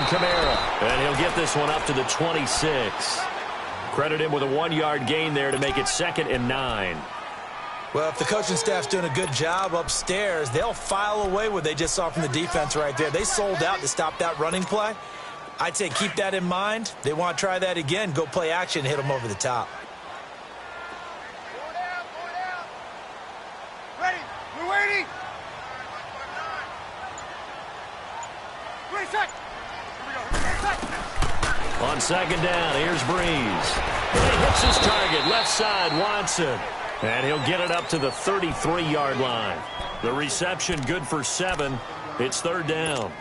Kamara. And he'll get this one up to the 26. Credit him with a 1-yard gain there to make it 2nd and 9. Well, if the coaching staff's doing a good job upstairs, they'll file away what they just saw from the defense right there. They sold out to stop that running play. I'd say keep that in mind. They want to try that again. Go play action, hit them over the top. Ready. We're waiting. Reset. On 2nd down, here's Breeze. He hits his target, left side, Watson. And he'll get it up to the 33-yard line. The reception good for 7. It's 3rd down.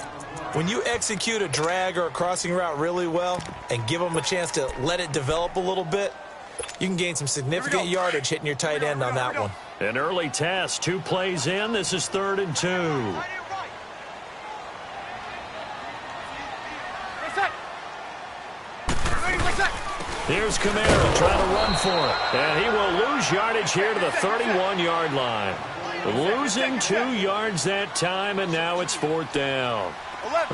When you execute a drag or a crossing route really well and give them a chance to let it develop a little bit, you can gain some significant yardage hitting your tight end on that one. An early test, 2 plays in. This is 3rd and 2. Here's Kamara trying to run for it. And he will lose yardage here to the 31-yard line. Losing 2 yards that time, and now it's 4th down.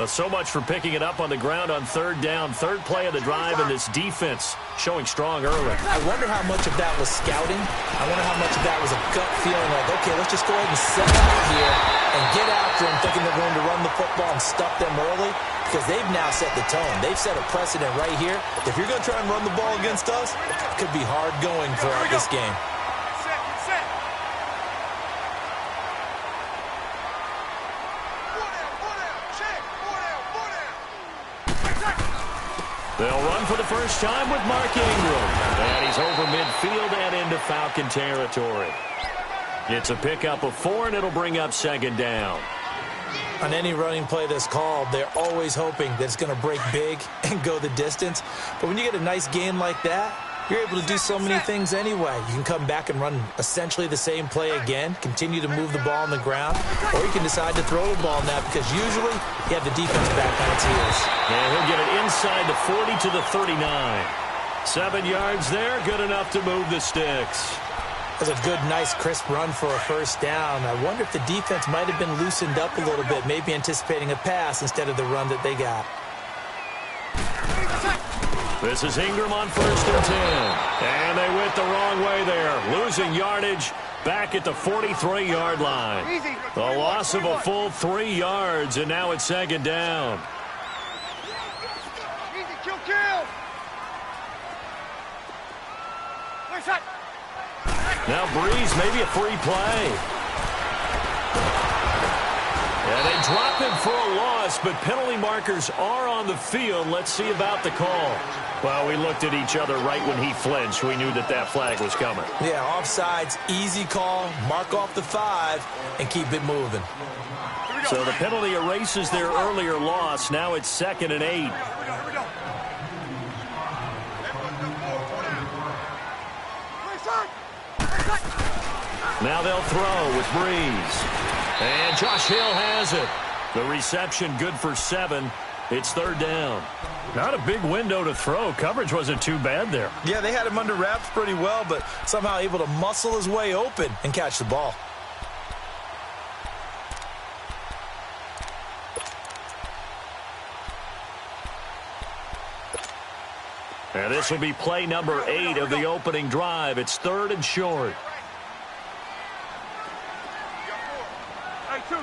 So much for picking it up on the ground on 3rd down. 3rd play of the drive, and this defense showing strong early. I wonder how much of that was scouting. I wonder how much of that was a gut feeling like, okay, let's just go ahead and set out here and get after them, thinking they're going to run the football and stuff them early, because they've now set the tone. They've set a precedent right here. If you're going to try and run the ball against us, it could be hard going throughout this game. They'll run for the first time with Mark Ingram. And he's over midfield and into Falcon territory. It's a pickup of 4, and it'll bring up 2nd down. On any running play that's called, they're always hoping that it's going to break big and go the distance. But when you get a nice game like that, you're able to do so many things anyway. You can come back and run essentially the same play again, continue to move the ball on the ground, or you can decide to throw the ball now because usually you have the defense back on its heels. And he'll get it inside the 40 to the 39. 7 yards there, good enough to move the sticks. That was a good, nice, crisp run for a first down. I wonder if the defense might have been loosened up a little bit, maybe anticipating a pass instead of the run that they got. This is Ingram on 1st and 10. And they went the wrong way there. Losing yardage back at the 43-yard line. The loss of a full 3 yards, and now it's 2nd down. Easy, kill. Now Breeze, maybe a free play. And they drop him for a loss, but penalty markers are on the field. Let's see about the call. Well, we looked at each other right when he flinched. We knew that that flag was coming. Yeah, offsides, easy call, mark off the 5, and keep it moving. So the penalty erases their earlier loss. Now it's 2nd and 8. Now they'll throw with Breeze. And Josh Hill has it. The reception good for 7. It's 3rd down. Not a big window to throw. Coverage wasn't too bad there. Yeah, they had him under wraps pretty well, but somehow able to muscle his way open and catch the ball. And this will be play number 8 of the opening drive. It's 3rd and short. Hey, two.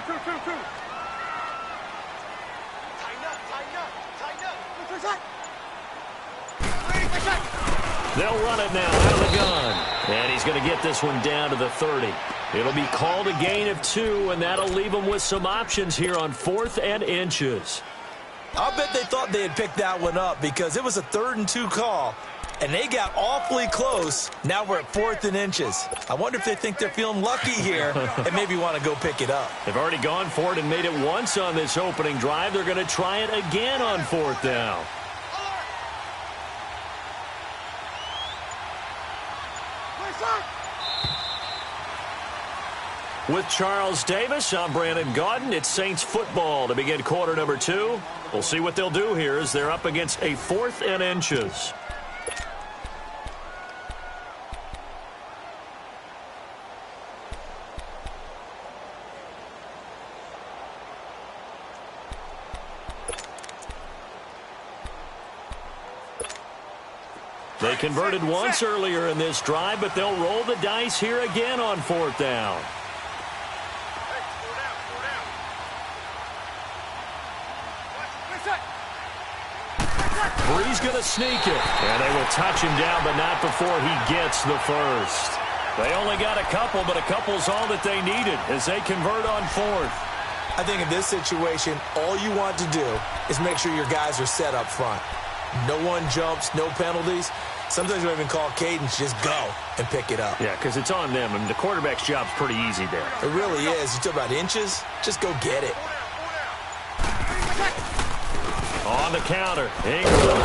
They'll run it now out of the gun. And he's going to get this one down to the 30. It'll be called a gain of 2, and that'll leave them with some options here on 4th and inches. I'll bet they thought they had picked that one up because it was a 3rd and 2 call, and they got awfully close. Now we're at 4th and inches. I wonder if they think they're feeling lucky here and maybe want to go pick it up. They've already gone for it and made it once on this opening drive. They're going to try it again on 4th down. With Charles Davis, I'm Brandon Gaudin. It's Saints football to begin quarter number 2. We'll see what they'll do here as they're up against a 4th and inches. They converted once earlier in this drive, but they'll roll the dice here again on 4th down. Brees going to sneak it, and they will touch him down, but not before he gets the first. They only got a couple, but a couple's all that they needed as they convert on 4th. I think in this situation, all you want to do is make sure your guys are set up front. No one jumps, no penalties. Sometimes we even call cadence, just go and pick it up. Yeah, because it's on them, and the quarterback's job's pretty easy there. It really is. You talk about inches, just go get it. On the counter, Ingram.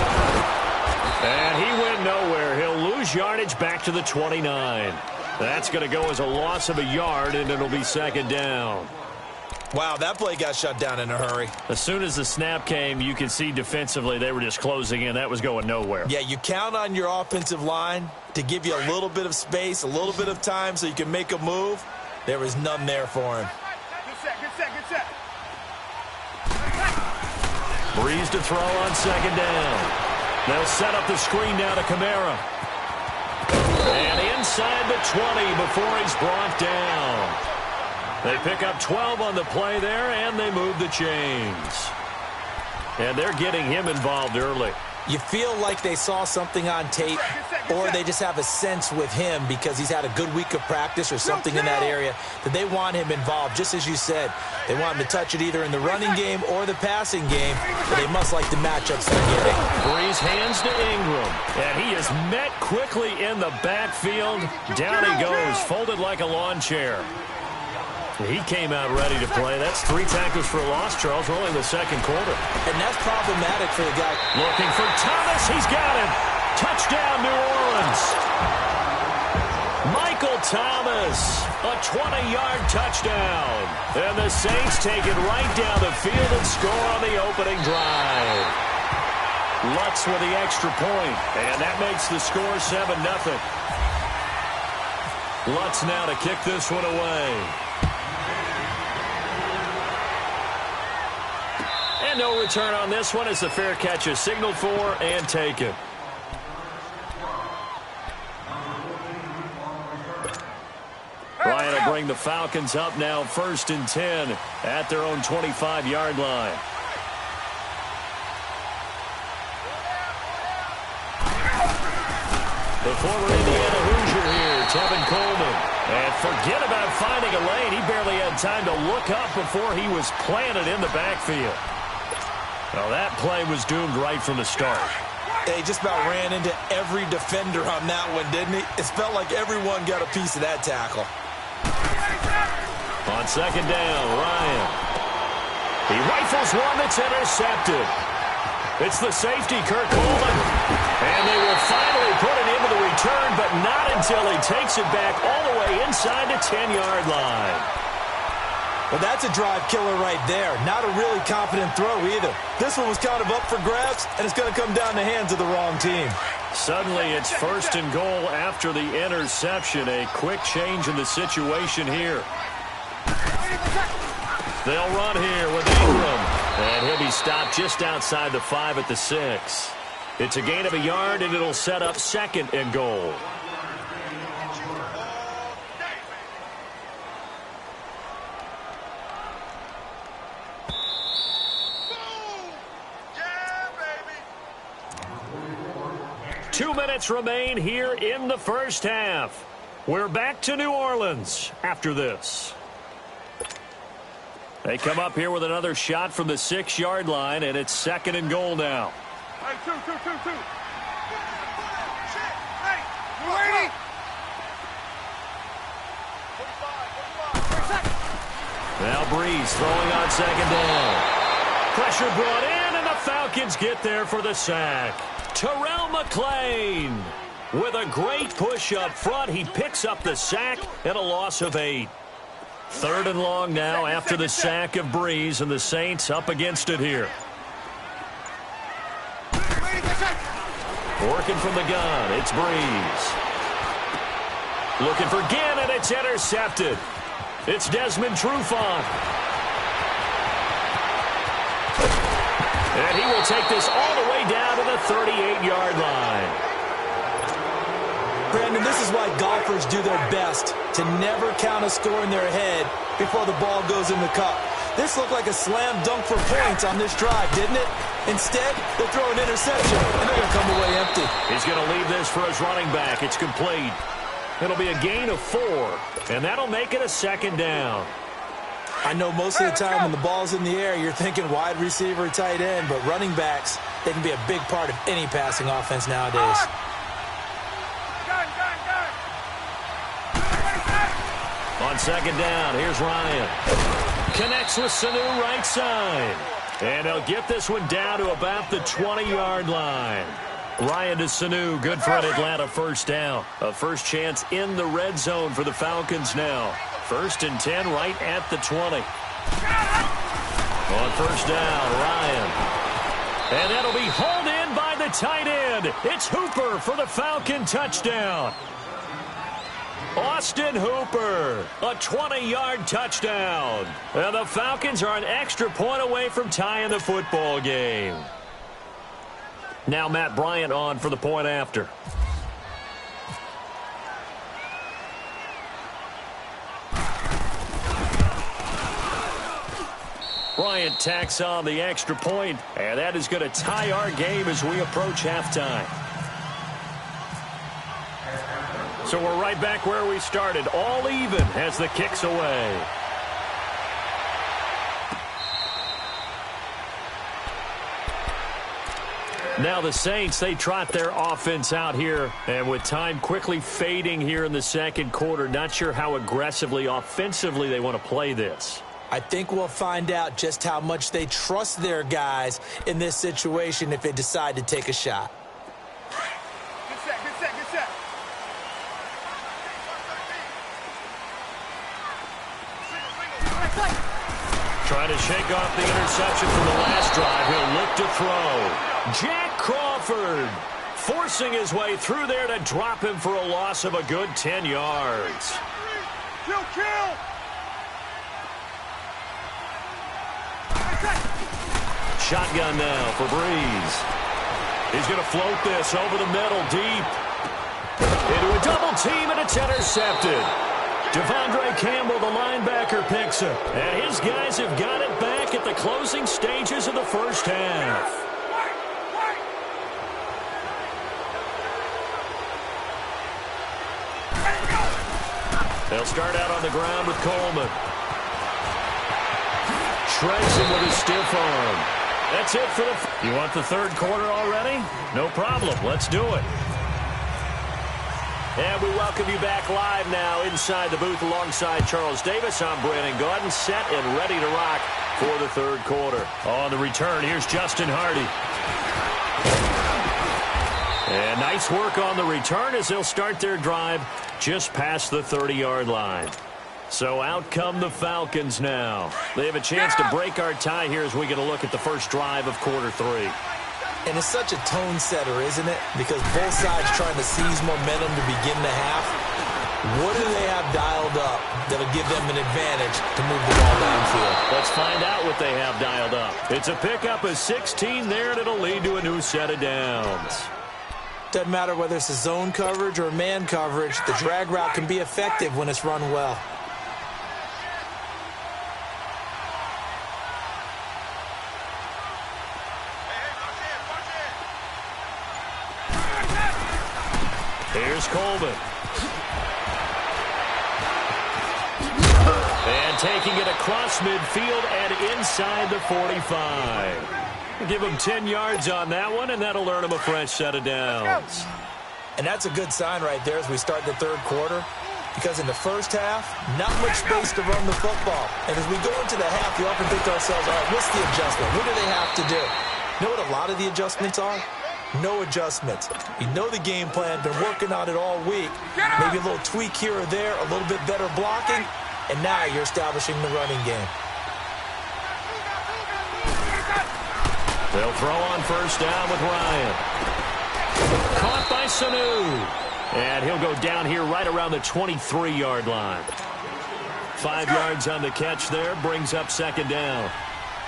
And he went nowhere. He'll lose yardage back to the 29. That's going to go as a loss of a yard, and it'll be 2nd down. Wow, that play got shut down in a hurry. As soon as the snap came, you could see defensively they were just closing in. That was going nowhere. Yeah, you count on your offensive line to give you a little bit of space, a little bit of time so you can make a move. There was none there for him. Good set. Brees to throw on 2nd down. They'll set up the screen now to Kamara. And inside the 20 before he's brought down. They pick up 12 on the play there, and they move the chains. And they're getting him involved early. You feel like they saw something on tape, or they just have a sense with him because he's had a good week of practice or something in that area that they want him involved. Just as you said, they want him to touch it either in the running game or the passing game, but they must like the matchups they're getting. Brees hands to Ingram, and he is met quickly in the backfield. Down he goes, folded like a lawn chair. He came out ready to play. That's 3 tackles for a loss, Charles, early in the 2nd quarter. And that's problematic for the guy. Looking for Thomas. He's got him. Touchdown, New Orleans. Michael Thomas, a 20-yard touchdown. And the Saints take it right down the field and score on the opening drive. Lutz with the extra point, and that makes the score 7-0. Lutz now to kick this one away. And no return on this one as the fair catch is signaled for and taken. Ryan will bring the Falcons up now 1st and 10 at their own 25-yard line. The former Indiana Hoosier here, Tevin Coleman. And forget about finding a lane. He barely had time to look up before he was planted in the backfield. Well, that play was doomed right from the start. He just about ran into every defender on that one, didn't he? It felt like everyone got a piece of that tackle. On 2nd down, Ryan. He rifles one that's intercepted. It's the safety, Kurt Coleman. And they will finally put it into the return, but not until he takes it back all the way inside the 10-yard line. Well, that's a drive killer right there. Not a really confident throw either. This one was kind of up for grabs, and it's going to come down the hands of the wrong team. Suddenly, it's 1st and goal after the interception. A quick change in the situation here. They'll run here with Ingram. And he'll be stopped just outside the 5 at the 6. It's a gain of a yard, and it'll set up 2nd and goal. Two minutes remain here in the 1st half. We're back to New Orleans after this. They come up here with another shot from the 6-yard line, and it's 2nd and goal now. Hey, two. Hey, we're waiting. Now Brees throwing on 2nd down. Pressure brought in, and the Falcons get there for the sack. Terrell McClain with a great push up front. He picks up the sack and a loss of 8. 3rd and long now after the sack of Brees, and the Saints up against it here. Working from the gun, it's Brees. Looking for Ginn, and it's intercepted. It's Desmond Trufant. And he will take this all the way down to the 38-yard line. Brandon, this is why golfers do their best to never count a score in their head before the ball goes in the cup. This looked like a slam dunk for points on this drive, didn't it? Instead, they'll throw an interception, and they're going to come away empty. He's going to leave this for his running back. It's complete. It'll be a gain of 4, and that'll make it a second down. I know most of the time when the ball's in the air, you're thinking wide receiver, tight end, but running backs, they can be a big part of any passing offense nowadays. On second down, here's Ryan. Connects with Sanu right side. And they'll get this one down to about the 20-yard line. Ryan to Sanu, good for an Atlanta first down. A first chance in the red zone for the Falcons now. 1st and 10 right at the 20. On first down, Ryan. And that'll be hauled in by the tight end. It's Hooper for the Falcon touchdown. Austin Hooper, a 20-yard touchdown. And the Falcons are an extra point away from tying the football game. Now Matt Bryant on for the point after. Bryant tacks on the extra point, and that is going to tie our game as we approach halftime. So we're right back where we started, all even as the kick's away. Now the Saints, they trot their offense out here, and with time quickly fading here in the second quarter, not sure how aggressively, offensively they want to play this. I think we'll find out just how much they trust their guys in this situation if they decide to take a shot. Good set, good set, good set. Trying to shake off the interception from the last drive. He'll look to throw. Jack Crawford forcing his way through there to drop him for a loss of a good 10 yards. Kill, kill. Shotgun now for Breeze. He's going to float this over the middle deep. Into a double team, and it's intercepted. Devondre Campbell, the linebacker, picks it. And his guys have got it back at the closing stages of the first half. They'll start out on the ground with Coleman. Shreds him with his stiff arm. That's it for the... You want the third quarter already? No problem. Let's do it. And we welcome you back live now inside the booth alongside Charles Davis. I'm Brandon Gaudin, set and ready to rock for the third quarter. On the return, here's Justin Hardy. And nice work on the return as they'll start their drive just past the 30-yard line. So out come the Falcons now. They have a chance to break our tie here as we get a look at the first drive of quarter 3. And it's such a tone setter, isn't it? Because both sides trying to seize momentum to begin the half. What do they have dialed up that'll give them an advantage to move the ball downfield? Let's find out what they have dialed up. It's a pickup of 16 there, and it'll lead to a new set of downs. Doesn't matter whether it's a zone coverage or man coverage, the drag route can be effective when it's run well. Here's Coleman. And taking it across midfield and inside the 45. Give him 10 yards on that one, and that'll earn him a fresh set of downs. And that's a good sign right there as we start the third quarter. Because in the first half, not much space to run the football. And as we go into the half, we often think to ourselves, all right, what's the adjustment? What do they have to do? You know what a lot of the adjustments are? No adjustments. You know the game plan, been working on it all week. Maybe a little tweak here or there, a little bit better blocking, and now you're establishing the running game. They'll throw on first down with Ryan. Caught by Sanu. And he'll go down here right around the 23-yard line. 5 yards on the catch there, brings up second down.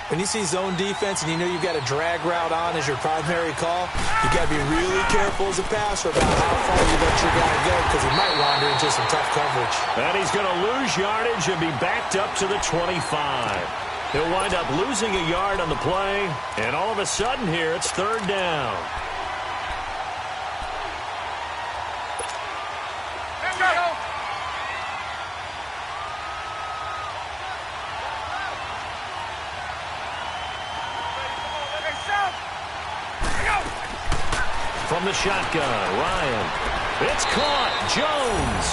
When you see zone defense and you know you've got a drag route on as your primary call, you got to be really careful as a passer about how far you let your guy go because he might wander into some tough coverage. And he's going to lose yardage and be backed up to the 25. He'll wind up losing a yard on the play, and all of a sudden here it's third down. From the shotgun, Ryan. It's caught. Jones.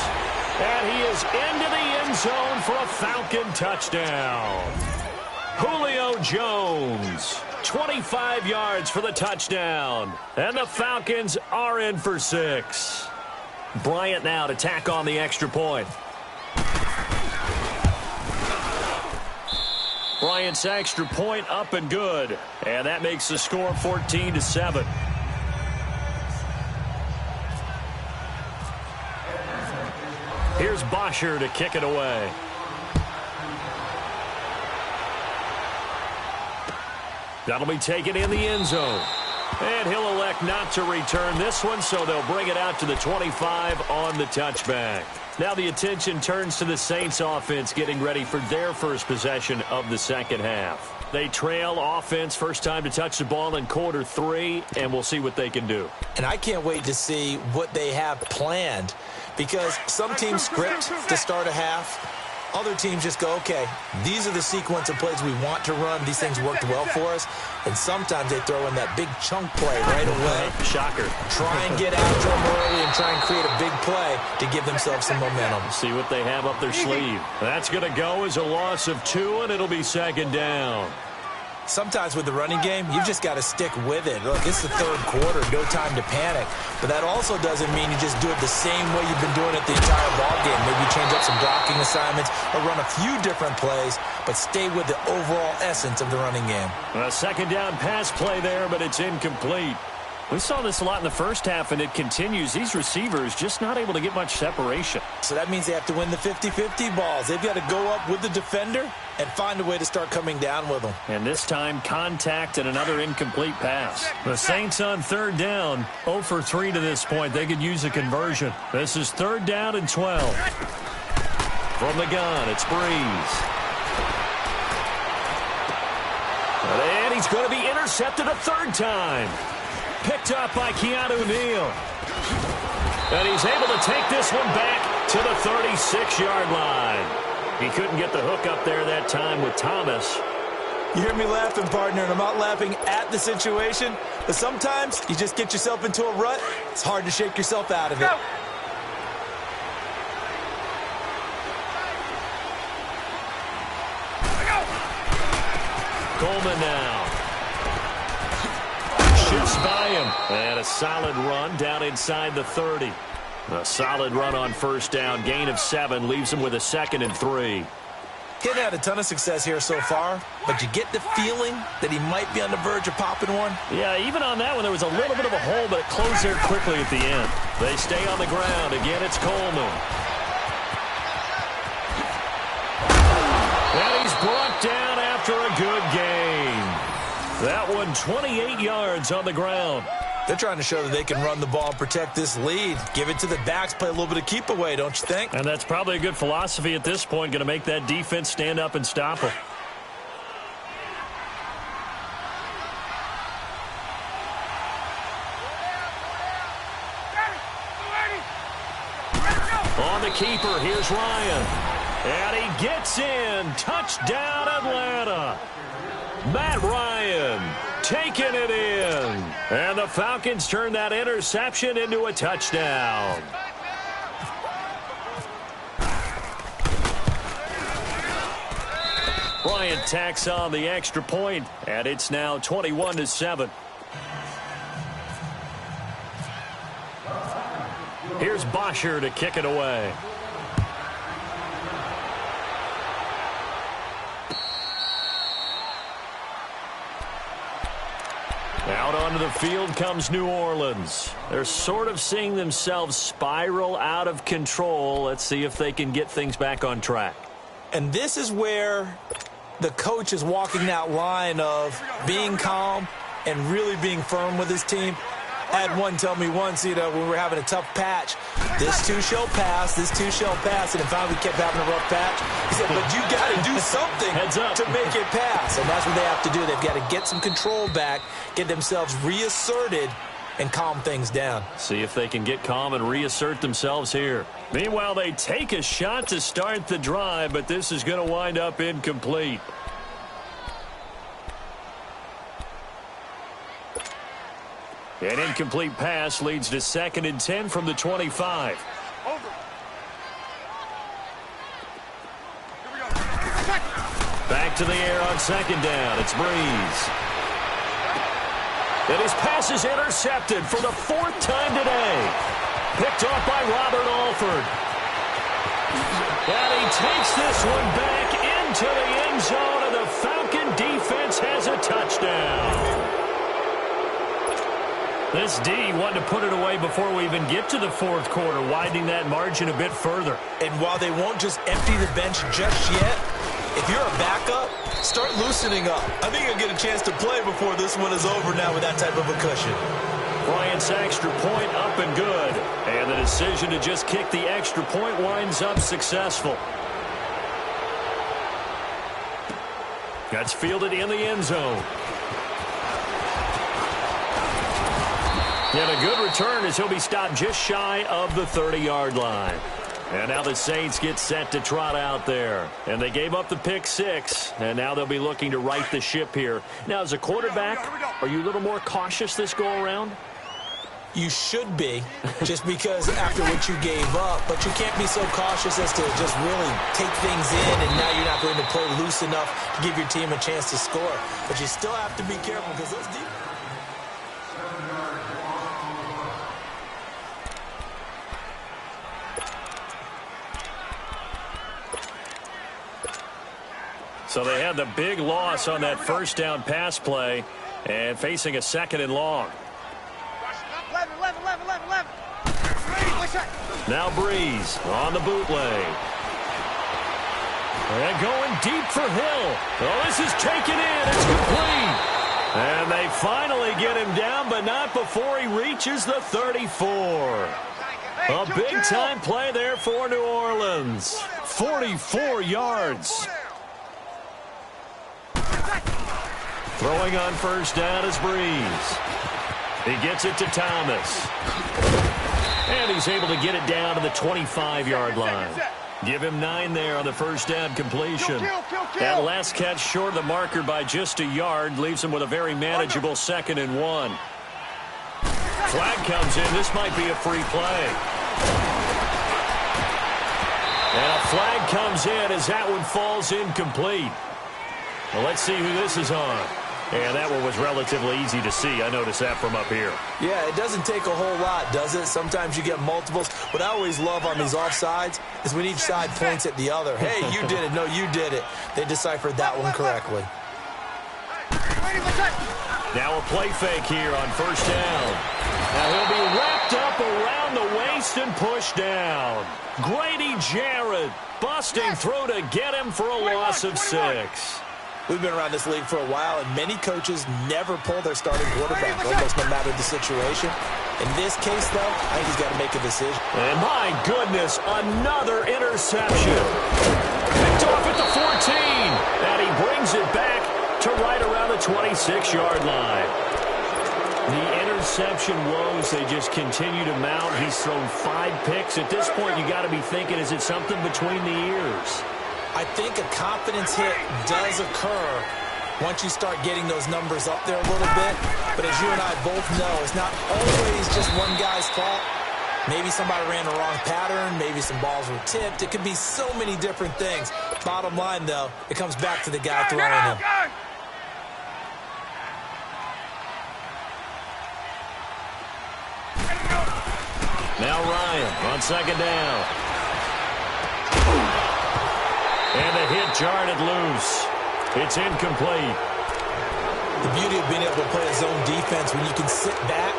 And he is into the end zone for a Falcon touchdown. Julio Jones. 25 yards for the touchdown. And the Falcons are in for 6. Bryant now to tack on the extra point. Bryant's extra point up and good. And that makes the score 14-7. Here's Bosher to kick it away. That'll be taken in the end zone. And he'll elect not to return this one, so they'll bring it out to the 25 on the touchback. Now the attention turns to the Saints offense getting ready for their first possession of the second half. They trail offense first time to touch the ball in quarter 3, and we'll see what they can do. And I can't wait to see what they have planned because some teams script to start a half. Other teams just go, okay, these are the sequence of plays we want to run. These things worked well for us. And sometimes they throw in that big chunk play right away. Shocker. Try and get after them early and try and create a big play to give themselves some momentum. See what they have up their sleeve. That's going to go as a loss of 2, and it'll be second down. Sometimes with the running game, you've just got to stick with it. Look, it's the third quarter, no time to panic. But that also doesn't mean you just do it the same way you've been doing it the entire ballgame. Maybe change up some blocking assignments or run a few different plays, but stay with the overall essence of the running game. A second down pass play there, but it's incomplete. We saw this a lot in the first half, and it continues. These receivers just not able to get much separation. So that means they have to win the 50-50 balls. They've got to go up with the defender and find a way to start coming down with them. And this time, contact and another incomplete pass. The Saints on third down, 0 for 3 to this point. They could use a conversion. This is third down and 12. From the gun, it's Breeze. And he's going to be intercepted a third time. Picked up by Keanu Neal. And he's able to take this one back to the 36-yard line. He couldn't get the hook up there that time with Thomas. You hear me laughing, partner, and I'm not laughing at the situation, but sometimes you just get yourself into a rut. It's hard to shake yourself out of it. Coleman now. Shifts by him. And a solid run down inside the 30. A solid run on first down. Gain of 7 leaves him with a 2nd and 3. He hadn't had a ton of success here so far, but you get the feeling that he might be on the verge of popping one. Yeah, even on that one, there was a little bit of a hole, but it closed there quickly at the end. They stay on the ground. Again, it's Coleman. And he's brought down after a good gain. That one, 28 yards on the ground. They're trying to show that they can run the ball and protect this lead. Give it to the backs, play a little bit of keep away, don't you think? And that's probably a good philosophy at this point, going to make that defense stand up and stop them. On the keeper, here's Ryan. And he gets in. Touchdown, Atlanta. Matt Ryan taking it in. And the Falcons turn that interception into a touchdown. Bryant tacks on the extra point, and it's now 21-7. Here's Bosher to kick it away. Out onto the field comes New Orleans. They're sort of seeing themselves spiral out of control. Let's see if they can get things back on track. And this is where the coach is walking that line of being calm and really being firm with his team. I had one tell me once, when we were having a tough patch, this too shall pass, this too shall pass, and finally we kept having a rough patch. He said, but you got to do something to make it pass, and that's what they have to do. They've got to get some control back, get themselves reasserted, and calm things down. See if they can get calm and reassert themselves here. Meanwhile, they take a shot to start the drive, but this is going to wind up incomplete. An incomplete pass leads to 2nd and 10 from the 25. Over. Here we go. Back to the air on 2nd down. It's Breeze. And his pass is intercepted for the 4th time today. Picked off by Robert Alford. And he takes this one back into the end zone, and the Falcon defense has a touchdown. This D wanted to put it away before we even get to the 4th quarter, widening that margin a bit further. And while they won't just empty the bench just yet, if you're a backup, start loosening up. I think you'll get a chance to play before this one is over now with that type of a cushion. Bryant's extra point up and good. And the decision to just kick the extra point winds up successful. That's fielded in the end zone. And a good return as he'll be stopped just shy of the 30-yard line. And now the Saints get set to trot out there. And they gave up the pick 6, and now they'll be looking to right the ship here. Now, as a quarterback, are you a little more cautious this go-around? You should be, just because after what you gave up. But you can't be so cautious as to just really take things in, and now you're not going to play loose enough to give your team a chance to score. But you still have to be careful because those defenses... So they had the big loss on that 1st down pass play and facing a 2nd and long. 11. Now Breeze on the bootleg. And going deep for Hill. Oh, this is taken in. It's complete. And they finally get him down, but not before he reaches the 34. A big-time play there for New Orleans. 44 yards. Throwing on 1st down is Breeze. He gets it to Thomas. And he's able to get it down to the 25-yard line. Give him 9 there on the 1st down completion. That last catch short of the marker by just a yard leaves him with a very manageable 2nd and 1. Flag comes in. This might be a free play. And a flag comes in as that one falls incomplete. Well, let's see who this is on. And that one was relatively easy to see. I noticed that from up here. Yeah, it doesn't take a whole lot, does it? Sometimes you get multiples. What I always love on these offsides is when each side points at the other. Hey, you did it. No, you did it. They deciphered that one correctly. Now a play fake here on 1st down. Now he'll be wrapped up around the waist and pushed down. Grady Jarrett busting through to get him for a loss of 6. We've been around this league for a while, and many coaches never pull their starting quarterback, almost no matter the situation. In this case, though, I think he's got to make a decision. And my goodness, another interception. Picked off at the 14, and he brings it back to right around the 26-yard line. The interception woes, they just continue to mount. He's thrown 5 picks. At this point, you got to be thinking, is it something between the ears? I think a confidence hit does occur once you start getting those numbers up there a little bit. But as you and I both know, it's not always just one guy's fault. Maybe somebody ran the wrong pattern. Maybe some balls were tipped. It could be so many different things. Bottom line, though, it comes back to the guy throwing them. Now Ryan on 2nd down. And the hit jarred it loose. It's incomplete. The beauty of being able to play a zone defense when you can sit back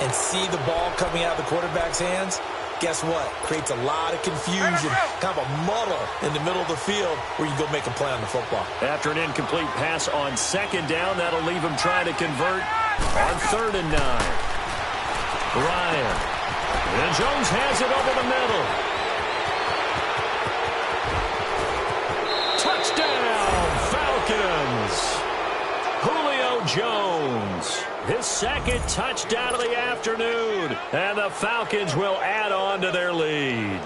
and see the ball coming out of the quarterback's hands guess what? Creates a lot of confusion, kind of a muddle in the middle of the field where you go make a play on the football. After an incomplete pass on second down, that'll leave him trying to convert on 3rd and 9. Ryan. And Jones has it over the middle. Touchdown, Falcons. Julio Jones. His second touchdown of the afternoon. And the Falcons will add on to their lead.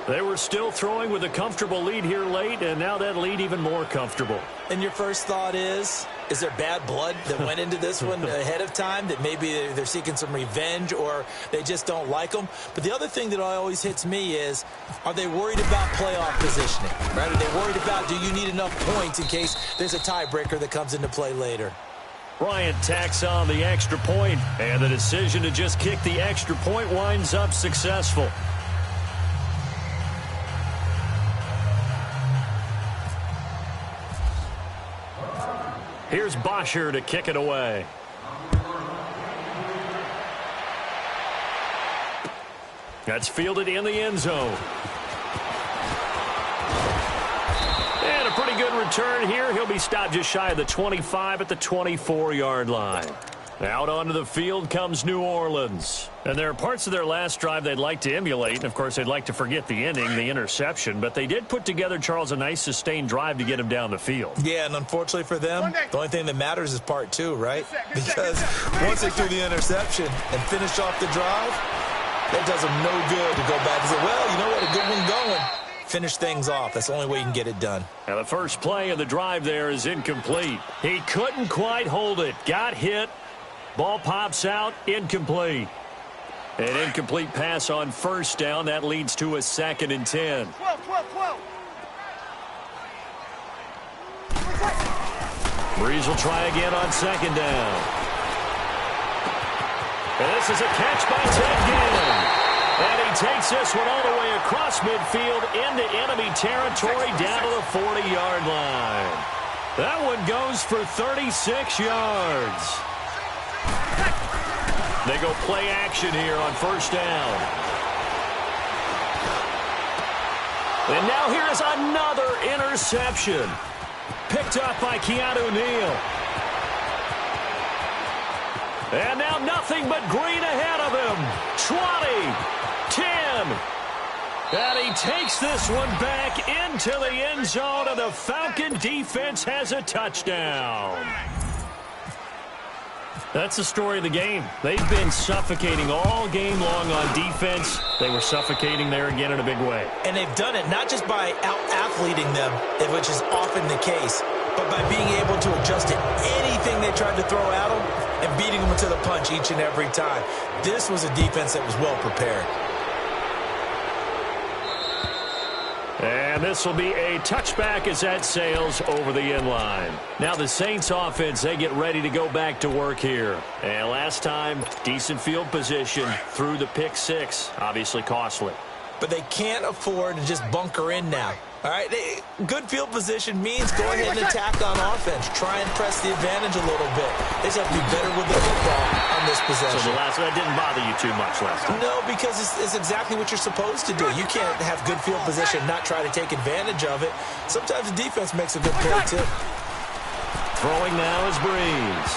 They were still throwing with a comfortable lead here late, and now that lead even more comfortable. And your first thought is there bad blood that went into this one ahead of time, that maybe they're seeking some revenge or they just don't like them? But the other thing that always hits me is, are they worried about playoff positioning? Right? Are they worried about, do you need enough points in case there's a tiebreaker that comes into play later? Bryant tacks on the extra point, and the decision to just kick the extra point winds up successful. Here's Bosher to kick it away. That's fielded in the end zone. And a pretty good return here. He'll be stopped just shy of the 25 at the 24-yard line. Out onto the field comes New Orleans. And there are parts of their last drive they'd like to emulate. And, of course, they'd like to forget the ending, the interception. But they did put together, Charles, a nice sustained drive to get him down the field. Yeah, and unfortunately for them, the only thing that matters is part 2, right? Because once they threw the interception and finished off the drive, that does them no good to go back and say, well, you know what, a good one going. Finish things off. That's the only way you can get it done. Now, the first play of the drive there is incomplete. He couldn't quite hold it. Got hit. Ball pops out, incomplete. An incomplete pass on first down. That leads to a 2nd and 10. 12. Breeze will try again on 2nd down. And this is a catch by Ted Ginn. And he takes this one all the way across midfield into enemy territory down to the 40-yard line. That one goes for 36 yards. They go play action here on first down. And now here is another interception. Picked up by Keanu Neal. And now nothing but green ahead of him. 20, 10. And he takes this one back into the end zone, and the Falcon defense has a touchdown. That's the story of the game. They've been suffocating all game long on defense. They were suffocating there again in a big way. And they've done it not just by out-athleting them, which is often the case, but by being able to adjust to anything they tried to throw at them and beating them to the punch each and every time. This was a defense that was well prepared. And this will be a touchback as that sails over the end line. Now the Saints offense, they get ready to go back to work here. And last time, decent field position through the pick 6. Obviously costly. But they can't afford to just bunker in now. All right, good field position means go ahead and attack on offense. Try and press the advantage a little bit. They just have to be better with the football on this possession. So that didn't bother you too much last time? No, because it's exactly what you're supposed to do. You can't have good field position, not try to take advantage of it. Sometimes the defense makes a good play, too. Throwing now is Breeze.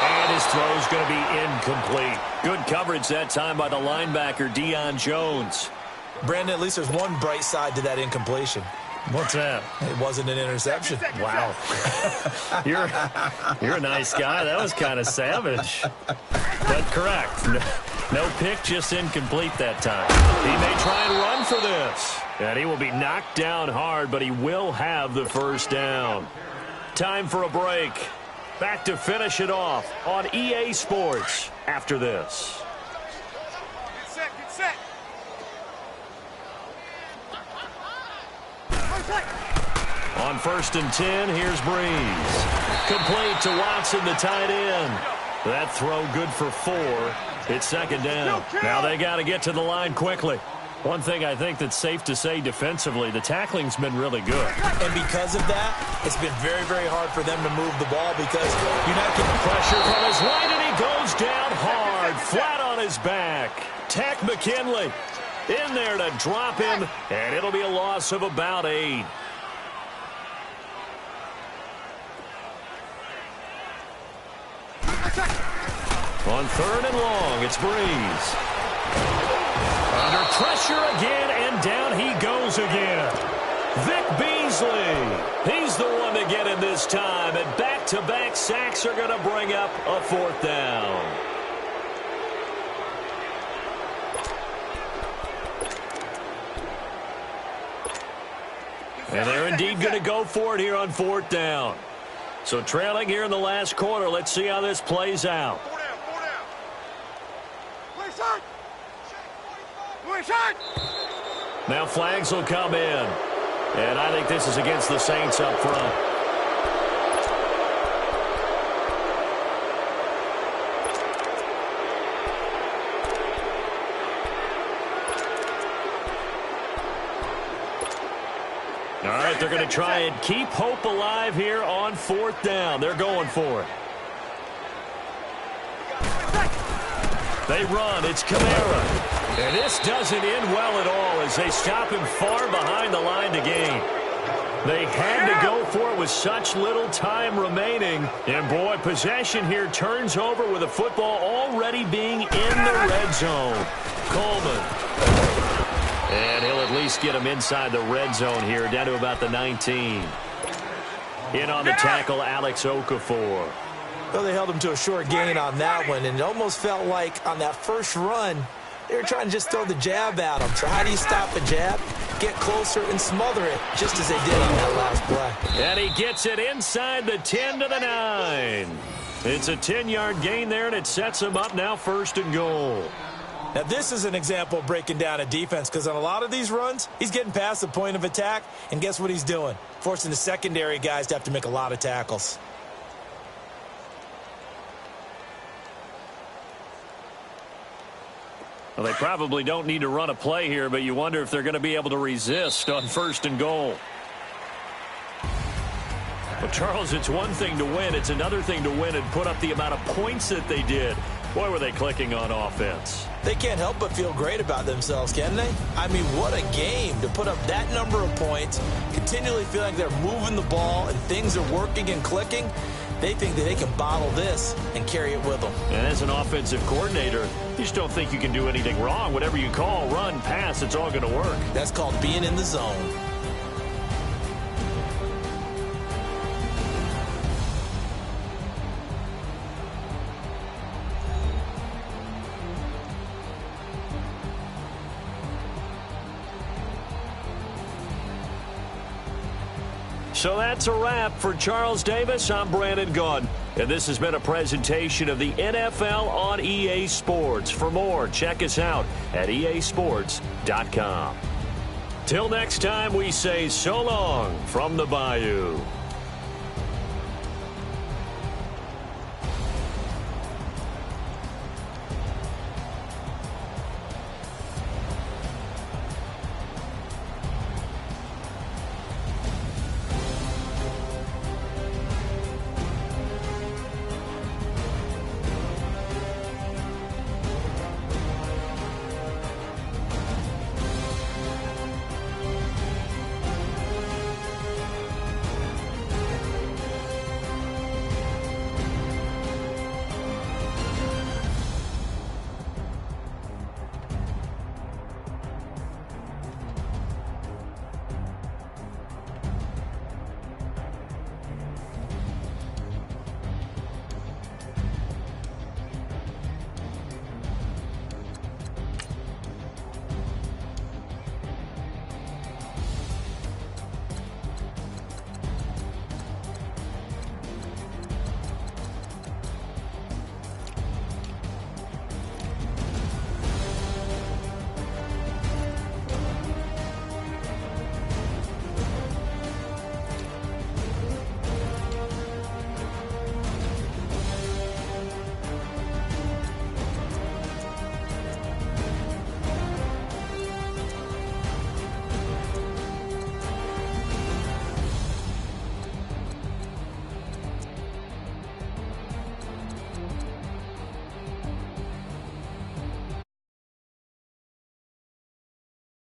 And his throw is going to be incomplete. Good coverage that time by the linebacker, Deion Jones. Brandon, at least there's one bright side to that incompletion. What's that? It wasn't an interception. Wow. You're a nice guy. That was kind of savage. But correct. No pick, just incomplete that time. He may try and run for this. And he will be knocked down hard, but he will have the first down. Time for a break. Back to finish it off on EA Sports after this. Get set. On 1st and 10, here's Breeze. Complete to Watson, the tight end. That throw good for 4. It's 2nd down. Now they got to get to the line quickly. One thing I think that's safe to say defensively, the tackling's been really good. And because of that, it's been very, very hard for them to move the ball because you're not getting Pressure from his right, and he goes down hard, flat on his back. Takk McKinley in there to drop him, and it'll be a loss of about 8. On 3rd and long, it's Breeze. Under pressure again, and down he goes again. Vic Beasley. He's the one to get him this time, and back-to-back sacks are going to bring up a 4th down. And they're indeed going to go for it here on 4th down. So trailing here in the last quarter, let's see how this plays out. Now flags will come in. And I think this is against the Saints up front. All right, they're going to try and keep hope alive here on 4th down. They're going for it. They run. It's Kamara. And this doesn't end well at all as they stop him far behind the line to gain. They had to go for it with such little time remaining. And, boy, possession here turns over with the football already being in the red zone. Coleman. And he'll at least get him inside the red zone here, down to about the 19. In on the tackle, Alex Okafor. Well, they held him to a short gain on that one, and it almost felt like on that first run, they were trying to just throw the jab at him. So how do you stop a jab? Get closer and smother it, just as they did on that last play. And he gets it inside the 10 to the 9. It's a 10-yard gain there, and it sets him up now 1st and goal. Now, this is an example of breaking down a defense, because on a lot of these runs, he's getting past the point of attack, and guess what he's doing? Forcing the secondary guys to have to make a lot of tackles. Well, they probably don't need to run a play here, but you wonder if they're going to be able to resist on 1st and goal. Well, Charles, it's one thing to win. It's another thing to win and put up the amount of points that they did. Boy, were they clicking on offense. They can't help but feel great about themselves, can they? I mean, what a game to put up that number of points, continually feel like they're moving the ball and things are working and clicking. They think that they can bottle this and carry it with them. And as an offensive coordinator, you just don't think you can do anything wrong. Whatever you call, run, pass, it's all going to work. That's called being in the zone. So that's a wrap for Charles Davis. I'm Brandon Gaudin, and this has been a presentation of the NFL on EA Sports. For more, check us out at easports.com. Till next time, we say so long from the Bayou.